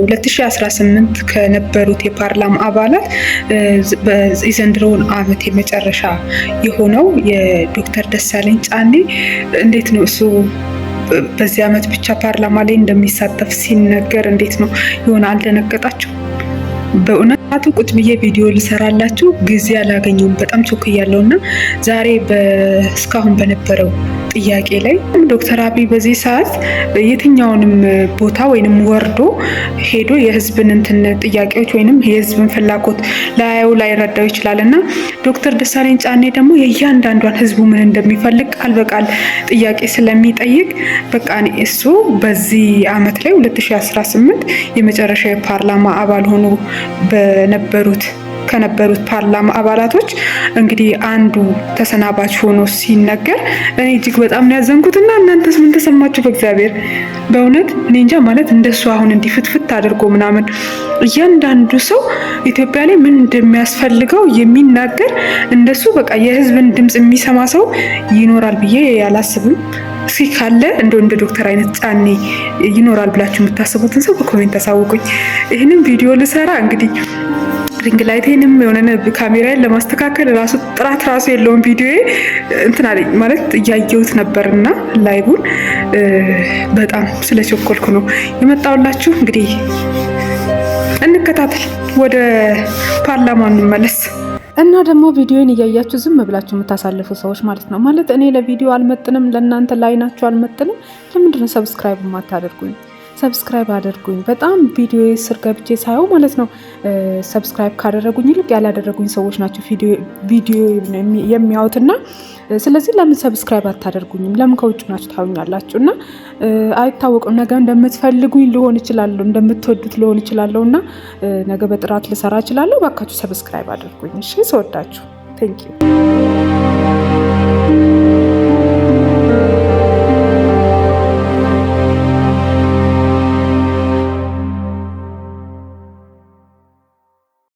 2018 ከነበሩት የፓርላማ አባላት የዘንድሮውን ዓመት የመጨረሻ የሆነው የዶክተር ደሳለኝ ጫኔ እንዴት ነው እሱ በዚህ ዓመት ብቻ ፓርላማ ላይ እንደሚሳተፍ ሲነገር እንዴት ነው የሆነ አልደነገጣችሁ? በእውነቱ ቁጭ ብዬ ቪዲዮ ልሰራላችሁ ጊዜ አላገኘሁም። በጣም ቾክያለሁና ዛሬ እስካሁን በነበረው ጥያቄ ላይ ዶክተር አብይ በዚህ ሰዓት የትኛውንም ቦታ ወይንም ወርዶ ሄዶ የህዝብን ጥያቄዎች ወይንም የህዝብን ፍላጎት ላይረዳው ይችላልና ዶክተር ደሳለኝ ጫኔ ደግሞ የእያንዳንዷን ህዝቡ ምን እንደሚፈልግ ቃል በቃል ጥያቄ ስለሚጠይቅ በቃ እሱ በዚህ ዓመት ላይ 2018 የመጨረሻ የፓርላማ አባል ሆኖ ከነበሩት ፓርላማ አባላቶች እንግዲህ አንዱ ተሰናባች ሆኖ ሲነገር እኔ እጅግ በጣም ነው ያዘንኩትና እናንተስ ምን ተሰማችሁ? በእግዚአብሔር በእውነት እኔ እንጃ ማለት እንደሱ አሁን እንዲፍትፍት አድርጎ ምናምን እያንዳንዱ ሰው ኢትዮጵያ ላይ ምን እንደሚያስፈልገው የሚናገር እንደሱ በቃ የህዝብን ድምጽ የሚሰማ ሰው ይኖራል ብዬ አላስብም። እስኪ ካለ እንደ ዶክተር አይነት ጫኔ ይኖራል ብላችሁ የምታስቡትን ሰው በኮሜንት አሳውቁኝ። ይህንን ቪዲዮ ልሰራ እንግዲህ ሪንግ ላይቴንም የሆነ ካሜራዬን ለማስተካከል ጥራት ራሱ የለውም ቪዲዮ አለኝ ማለት እያየሁት ነበርና ላይቡን በጣም ስለቸኮልኩ ነው የመጣሁላችሁ። እንግዲህ እንከታተል፣ ወደ ፓርላማ እንመለስ። እና ደግሞ ቪዲዮን እያያችሁ ዝም ብላችሁ የምታሳልፉ ሰዎች ማለት ነው ማለት እኔ ለቪዲዮ አልመጥንም፣ ለእናንተ ላይናችሁ አልመጥንም። ለምንድን ነው ሰብስክራይብ የማታደርጉኝ? ሰብስክራይብ አድርጉኝ። በጣም ቪዲዮ ስር ገብቼ ሳየው ማለት ነው ሰብስክራይብ ካደረጉኝ ይልቅ ያላደረጉኝ ሰዎች ናቸው ቪዲዮ የሚያዩትና ስለዚህ ለምን ሰብስክራይብ አታደርጉኝም? ለምን ከውጭ ናችሁ ታዩኛላችሁ? እና አይታወቅም ነገ እንደምትፈልጉኝ ሊሆን ይችላል፣ እንደምትወዱት ሊሆን ይችላል እና ነገ በጥራት ልሰራ እችላለሁ። ባካችሁ ሰብስክራይብ አድርጉኝ እሺ። ስወዳችሁ ቴንክ ዩ